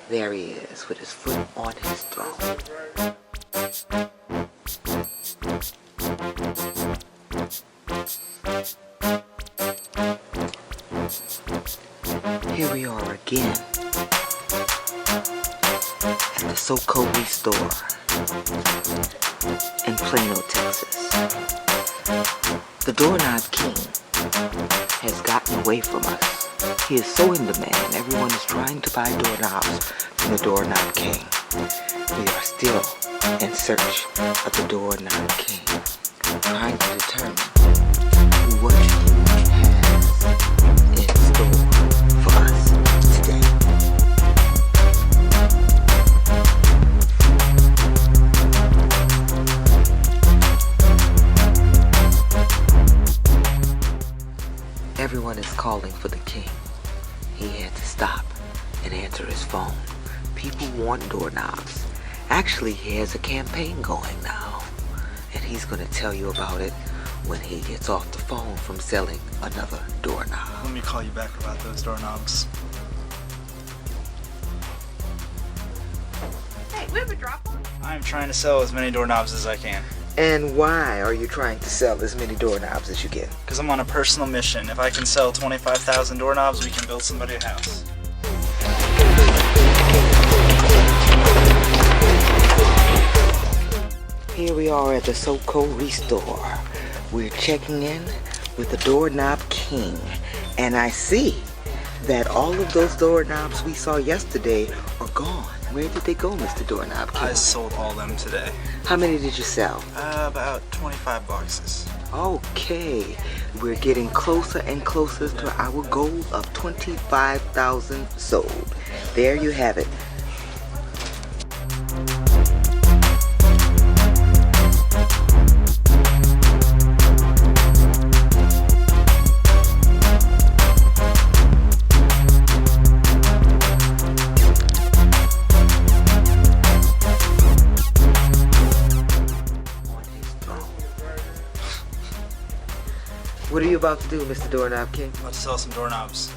There he is with his foot on his throne. Here we are again at the SoCo ReStore in Plano, Texas. The doorknob king has gotten away from us. He is so in demand, everyone is trying to buy doorknobs from the doorknob king. We are still in search of the doorknob king, trying to determine what he has in store for us today. Everyone is calling for the king. He had to stop and answer his phone. People want doorknobs. Actually, he has a campaign going now, and he's going to tell you about it when he gets off the phone from selling another doorknob. Let me call you back about those doorknobs. Hey, we have a drop on? I'm trying to sell as many doorknobs as I can. And why are you trying to sell as many doorknobs as you can? Because I'm on a personal mission. If I can sell 25,000 doorknobs, we can build somebody a house. Here we are at the SoCo ReStore. We're checking in with the doorknob king, and I see that all of those doorknobs we saw yesterday are gone. Where did they go, Mr. Doorknob King? I sold all them today. How many did you sell? About 25 boxes. Okay, we're getting closer and closer to our goal of 25,000 sold. There you have it. What are you about to do, Mr. Doorknob King? I'm about to sell some doorknobs.